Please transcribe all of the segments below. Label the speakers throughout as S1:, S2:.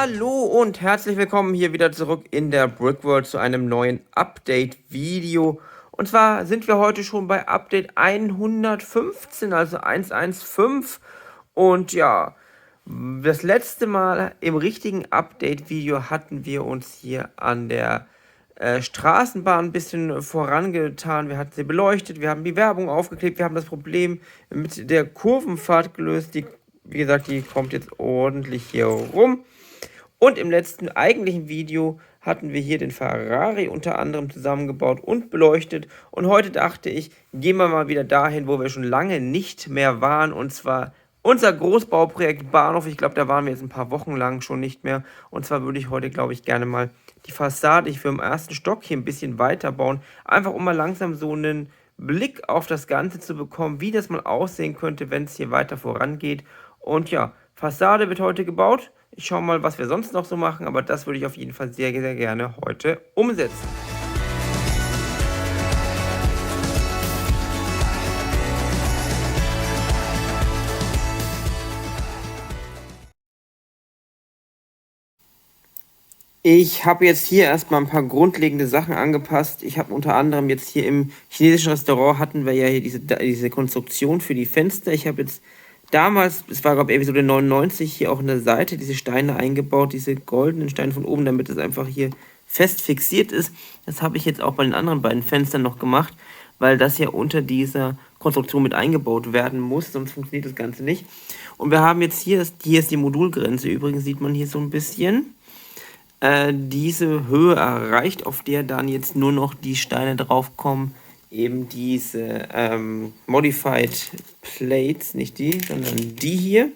S1: Hallo und herzlich willkommen hier wieder zurück in der Brickworld zu einem neuen Update-Video. Und zwar sind wir heute schon bei Update 115, also 115. Und ja, das letzte Mal im richtigen Update-Video hatten wir uns hier an der Straßenbahn ein bisschen vorangetan. Wir hatten sie beleuchtet, wir haben die Werbung aufgeklebt, wir haben das Problem mit der Kurvenfahrt gelöst. Wie gesagt, die kommt jetzt ordentlich hier rum. Und im letzten eigentlichen Video hatten wir hier den Ferrari unter anderem zusammengebaut und beleuchtet. Und heute dachte ich, gehen wir mal wieder dahin, wo wir schon lange nicht mehr waren. Und zwar unser Großbauprojekt Bahnhof. Ich glaube, da waren wir jetzt ein paar Wochen lang schon nicht mehr. Und zwar würde ich heute, glaube ich, gerne mal die Fassade, ich will im ersten Stock hier ein bisschen weiterbauen. Einfach um mal langsam so einen Blick auf das Ganze zu bekommen, wie das mal aussehen könnte, wenn es hier weiter vorangeht. Und ja, Fassade wird heute gebaut. Ich schaue mal, was wir sonst noch so machen, aber das würde ich auf jeden Fall sehr, sehr gerne heute umsetzen. Ich habe jetzt hier erstmal ein paar grundlegende Sachen angepasst. Ich habe unter anderem jetzt hier im chinesischen Restaurant hatten wir ja hier diese Konstruktion für die Fenster. Ich habe jetzt damals, es war glaube ich Episode 99, hier auch in der Seite diese Steine eingebaut, diese goldenen Steine von oben, damit es einfach hier fest fixiert ist. Das habe ich jetzt auch bei den anderen beiden Fenstern noch gemacht, weil das ja unter dieser Konstruktion mit eingebaut werden muss, sonst funktioniert das Ganze nicht. Und wir haben jetzt hier ist die Modulgrenze. Übrigens sieht man hier so ein bisschen diese Höhe erreicht, auf der dann jetzt nur noch die Steine draufkommen, eben diese Modified Plates, nicht die, sondern die hier,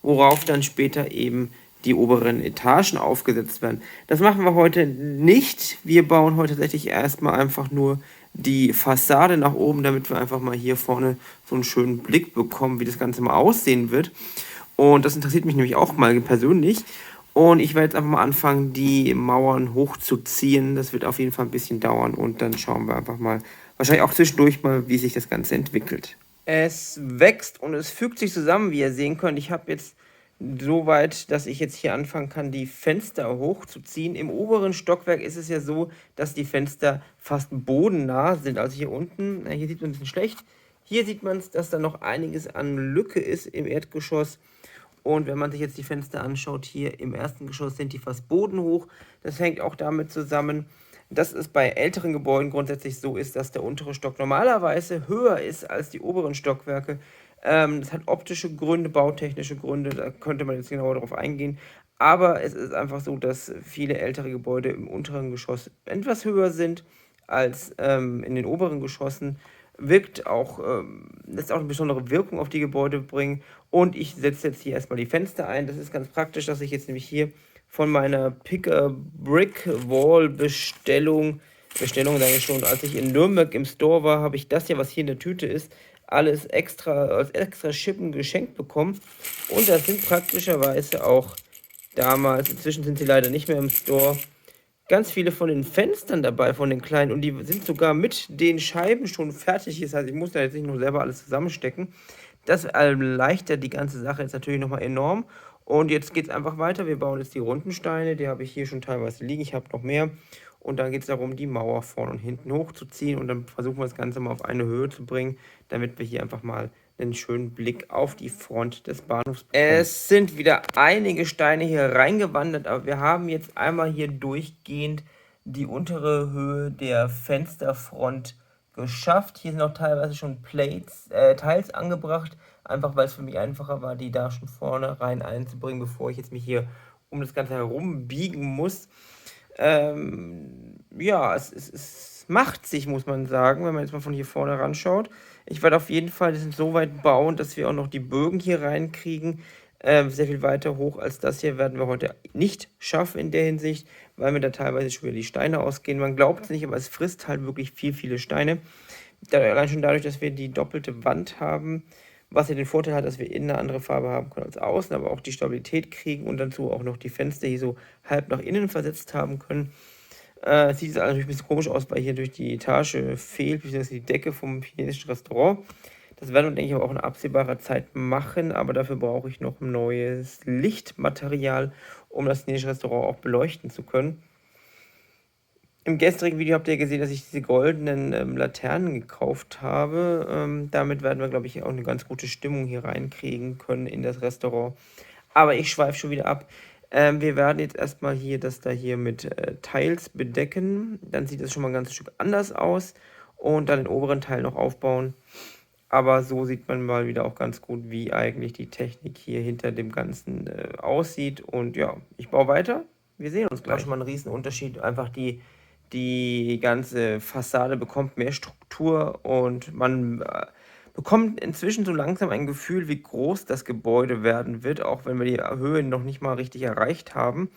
S1: worauf dann später eben die oberen Etagen aufgesetzt werden. Das machen wir heute nicht. Wir bauen heute tatsächlich erstmal einfach nur die Fassade nach oben, damit wir einfach mal hier vorne so einen schönen Blick bekommen, wie das Ganze mal aussehen wird. Und das interessiert mich nämlich auch mal persönlich. Und ich werde jetzt einfach mal anfangen, die Mauern hochzuziehen. Das wird auf jeden Fall ein bisschen dauern und dann schauen wir einfach mal, wahrscheinlich auch zwischendurch mal, wie sich das Ganze entwickelt. Es wächst und es fügt sich zusammen, wie ihr sehen könnt. Ich habe jetzt so weit, dass ich jetzt hier anfangen kann, die Fenster hochzuziehen. Im oberen Stockwerk ist es ja so, dass die Fenster fast bodennah sind. Also hier unten, hier sieht man es ein bisschen schlecht. Hier sieht man es, dass da noch einiges an Lücke ist im Erdgeschoss. Und wenn man sich jetzt die Fenster anschaut, hier im ersten Geschoss sind die fast bodenhoch. Das hängt auch damit zusammen, dass es bei älteren Gebäuden grundsätzlich so ist, dass der untere Stock normalerweise höher ist als die oberen Stockwerke. Das hat optische Gründe, bautechnische Gründe, da könnte man jetzt genauer darauf eingehen. Aber es ist einfach so, dass viele ältere Gebäude im unteren Geschoss etwas höher sind als in den oberen Geschossen. Lässt auch eine besondere Wirkung auf die Gebäude bringen. Und ich setze jetzt hier erstmal die Fenster ein. Das ist ganz praktisch, dass ich jetzt nämlich hier von meiner Pick-a-Brick-Wall-Bestellung sage ich schon, als ich in Nürnberg im Store war, habe ich das hier, was hier in der Tüte ist, alles als extra Shippen geschenkt bekommen. Und das sind praktischerweise auch damals, inzwischen sind sie leider nicht mehr im Store, ganz viele von den Fenstern dabei, von den kleinen. Und die sind sogar mit den Scheiben schon fertig. Das heißt, ich muss da jetzt nicht nur selber alles zusammenstecken. Das erleichtert die ganze Sache jetzt natürlich nochmal enorm. Und jetzt geht es einfach weiter. Wir bauen jetzt die runden Steine. Die habe ich hier schon teilweise liegen. Ich habe noch mehr. Und dann geht es darum, die Mauer vorne und hinten hochzuziehen. Und dann versuchen wir das Ganze mal auf eine Höhe zu bringen, damit wir hier einfach mal einen schönen Blick auf die Front des Bahnhofs bekommen. Es sind wieder einige Steine hier reingewandert, aber wir haben jetzt einmal hier durchgehend die untere Höhe der Fensterfront geschafft. Hier sind auch teilweise schon Teils angebracht, einfach weil es für mich einfacher war, die da schon vorne rein einzubringen, bevor ich jetzt mich hier um das Ganze herum biegen muss. Ja, es macht sich, muss man sagen, wenn man jetzt mal von hier vorne ranschaut. Ich werde auf jeden Fall das so weit bauen, dass wir auch noch die Bögen hier reinkriegen. Sehr viel weiter hoch als das hier werden wir heute nicht schaffen in der Hinsicht, weil mir da teilweise schon wieder die Steine ausgehen. Man glaubt es nicht, aber es frisst halt wirklich viele Steine. Allein schon dadurch, dass wir die doppelte Wand haben, was ja den Vorteil hat, dass wir innen eine andere Farbe haben können als außen, aber auch die Stabilität kriegen und dazu auch noch die Fenster hier so halb nach innen versetzt haben können. Sieht es natürlich ein bisschen komisch aus, weil hier durch die Etage fehlt, beziehungsweise die Decke vom chinesischen Restaurant. Das werden wir, denke ich, auch in absehbarer Zeit machen, aber dafür brauche ich noch ein neues Lichtmaterial, um das chinesische Restaurant auch beleuchten zu können. Im gestrigen Video habt ihr gesehen, dass ich diese goldenen Laternen gekauft habe. Damit werden wir, glaube ich, auch eine ganz gute Stimmung hier reinkriegen können in das Restaurant. Aber ich schweife schon wieder ab. Wir werden jetzt erstmal hier das da hier mit Tiles bedecken. Dann sieht das schon mal ein ganzes Stück anders aus. Und dann den oberen Teil noch aufbauen. Aber so sieht man mal wieder auch ganz gut, wie eigentlich die Technik hier hinter dem Ganzen aussieht. Und ja, ich baue weiter. Wir sehen uns gleich. Schon mal ein Riesenunterschied. Einfach die ganze Fassade bekommt mehr Struktur und man bekommt inzwischen so langsam ein Gefühl, wie groß das Gebäude werden wird, auch wenn wir die Höhe noch nicht mal richtig erreicht haben.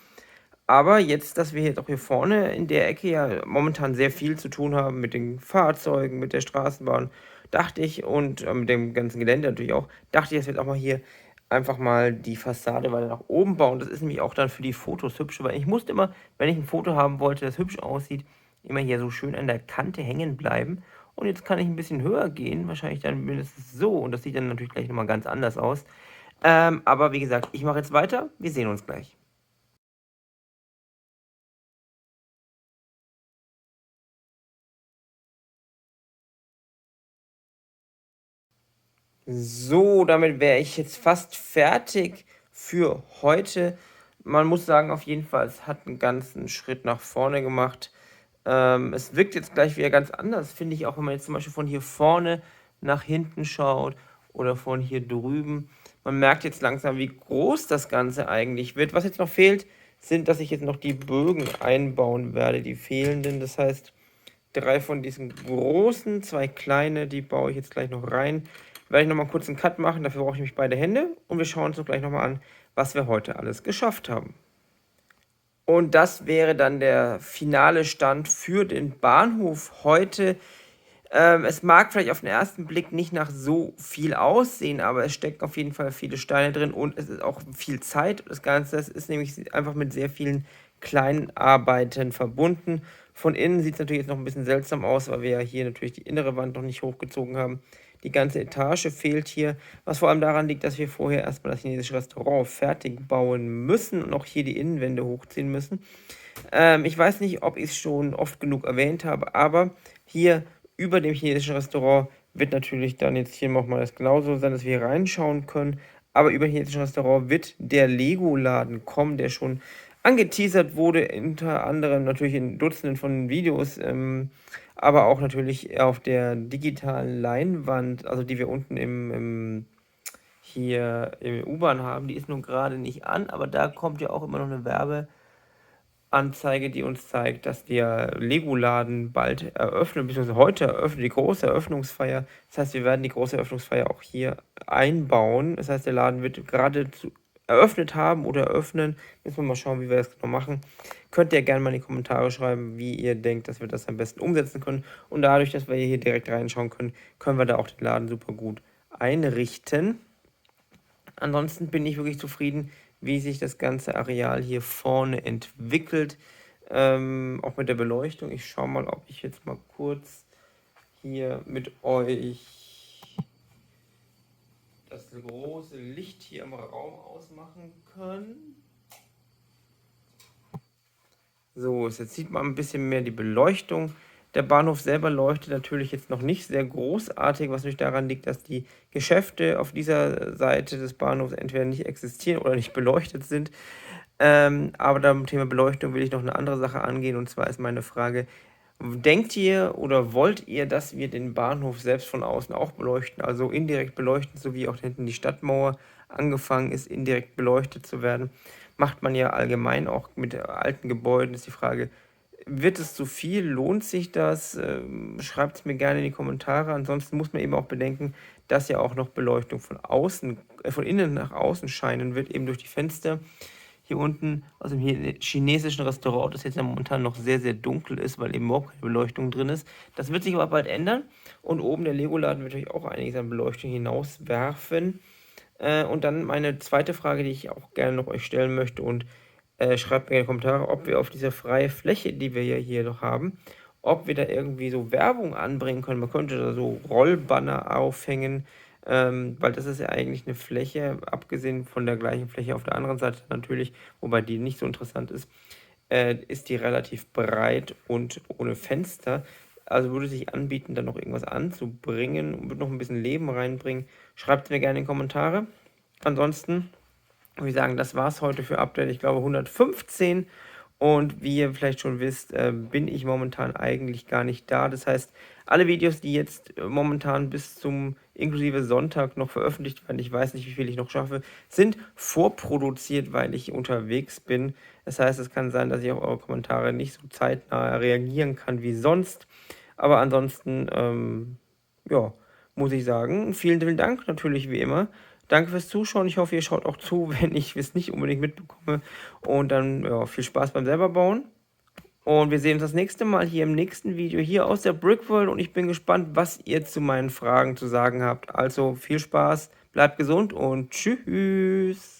S1: Aber jetzt, dass wir jetzt auch hier vorne in der Ecke ja momentan sehr viel zu tun haben mit den Fahrzeugen, mit der Straßenbahn, dachte ich, und mit dem ganzen Gelände natürlich auch, dachte ich, dass wir jetzt auch mal hier einfach mal die Fassade weiter nach oben bauen. Das ist nämlich auch dann für die Fotos hübsch, weil ich musste immer, wenn ich ein Foto haben wollte, das hübsch aussieht, immer hier so schön an der Kante hängen bleiben. Und jetzt kann ich ein bisschen höher gehen, wahrscheinlich dann mindestens so. Und das sieht dann natürlich gleich nochmal ganz anders aus. Aber wie gesagt, ich mache jetzt weiter. Wir sehen uns gleich. So, damit wäre ich jetzt fast fertig für heute. Man muss sagen, auf jeden Fall, es hat einen ganzen Schritt nach vorne gemacht. Es wirkt jetzt gleich wieder ganz anders, finde ich, auch wenn man jetzt zum Beispiel von hier vorne nach hinten schaut oder von hier drüben. Man merkt jetzt langsam, wie groß das Ganze eigentlich wird. Was jetzt noch fehlt, sind, dass ich jetzt noch die Bögen einbauen werde, die fehlenden. Das heißt, 3 von diesen großen, 2 kleine, die baue ich jetzt gleich noch rein. Werde ich nochmal kurz einen Cut machen, dafür brauche ich nämlich beide Hände. Und wir schauen uns doch gleich nochmal an, was wir heute alles geschafft haben. Und das wäre dann der finale Stand für den Bahnhof heute. Es mag vielleicht auf den ersten Blick nicht nach so viel aussehen, aber es stecken auf jeden Fall viele Steine drin und es ist auch viel Zeit. Das Ganze ist nämlich einfach mit sehr vielen kleinen Arbeiten verbunden. Von innen sieht es natürlich jetzt noch ein bisschen seltsam aus, weil wir ja hier natürlich die innere Wand noch nicht hochgezogen haben. Die ganze Etage fehlt hier, was vor allem daran liegt, dass wir vorher erstmal das chinesische Restaurant fertig bauen müssen und auch hier die Innenwände hochziehen müssen. Ich weiß nicht, ob ich es schon oft genug erwähnt habe, aber hier über dem chinesischen Restaurant wird natürlich dann jetzt hier nochmal das genauso sein, dass wir hier reinschauen können. Aber über dem chinesischen Restaurant wird der Lego-Laden kommen, der schon angeteasert wurde, unter anderem natürlich in Dutzenden von Videos, aber auch natürlich auf der digitalen Leinwand, also die wir unten hier im U-Bahn haben. Die ist nun gerade nicht an, aber da kommt ja auch immer noch eine Werbeanzeige, die uns zeigt, dass der Lego-Laden bald eröffnet, beziehungsweise heute eröffnet, die große Eröffnungsfeier. Das heißt, wir werden die große Eröffnungsfeier auch hier einbauen. Das heißt, der Laden wird gerade eröffnet haben oder eröffnen. Müssen wir mal schauen, wie wir das genau machen. Könnt ihr gerne mal in die Kommentare schreiben, wie ihr denkt, dass wir das am besten umsetzen können. Und dadurch, dass wir hier direkt reinschauen können, können wir da auch den Laden super gut einrichten. Ansonsten bin ich wirklich zufrieden, wie sich das ganze Areal hier vorne entwickelt. Auch mit der Beleuchtung. Ich schaue mal, ob ich jetzt mal kurz hier mit euch das große Licht hier im Raum ausmachen kann. So, jetzt sieht man ein bisschen mehr die Beleuchtung. Der Bahnhof selber leuchtet natürlich jetzt noch nicht sehr großartig, was natürlich daran liegt, dass die Geschäfte auf dieser Seite des Bahnhofs entweder nicht existieren oder nicht beleuchtet sind. Aber beim Thema Beleuchtung will ich noch eine andere Sache angehen, und zwar ist meine Frage: Denkt ihr oder wollt ihr, dass wir den Bahnhof selbst von außen auch beleuchten, also indirekt beleuchten, so wie auch hinten die Stadtmauer angefangen ist, indirekt beleuchtet zu werden? Macht man ja allgemein auch mit alten Gebäuden. Ist die Frage, wird es zu viel? Lohnt sich das? Schreibt es mir gerne in die Kommentare. Ansonsten muss man eben auch bedenken, dass ja auch noch Beleuchtung von außen, von innen nach außen scheinen wird, eben durch die Fenster. Hier unten aus dem chinesischen Restaurant, das jetzt ja momentan noch sehr, sehr dunkel ist, weil eben überhaupt keine Beleuchtung drin ist. Das wird sich aber bald ändern. Und oben der Lego-Laden wird natürlich auch einiges an Beleuchtung hinauswerfen. Und dann meine zweite Frage, die ich auch gerne noch euch stellen möchte, und schreibt mir in die Kommentare, ob wir auf dieser freien Fläche, die wir ja hier noch haben, ob wir da irgendwie so Werbung anbringen können. Man könnte da so Rollbanner aufhängen, weil das ist ja eigentlich eine Fläche, abgesehen von der gleichen Fläche auf der anderen Seite natürlich, wobei die nicht so interessant ist die relativ breit und ohne Fenster. Also würde sich anbieten, da noch irgendwas anzubringen und würde noch ein bisschen Leben reinbringen. Schreibt es mir gerne in die Kommentare. Ansonsten würde ich sagen, das war's heute für Update, ich glaube 115. Und wie ihr vielleicht schon wisst, bin ich momentan eigentlich gar nicht da. Das heißt, alle Videos, die jetzt momentan bis zum inklusive Sonntag noch veröffentlicht werden, ich weiß nicht, wie viel ich noch schaffe, sind vorproduziert, weil ich unterwegs bin. Das heißt, es kann sein, dass ich auf eure Kommentare nicht so zeitnah reagieren kann wie sonst. Aber ansonsten, ja, muss ich sagen, vielen, vielen Dank natürlich wie immer. Danke fürs Zuschauen. Ich hoffe, ihr schaut auch zu, wenn ich es nicht unbedingt mitbekomme. Und dann ja, viel Spaß beim selber bauen. Und wir sehen uns das nächste Mal hier im nächsten Video hier aus der Brickworld. Und ich bin gespannt, was ihr zu meinen Fragen zu sagen habt. Also viel Spaß, bleibt gesund und tschüss.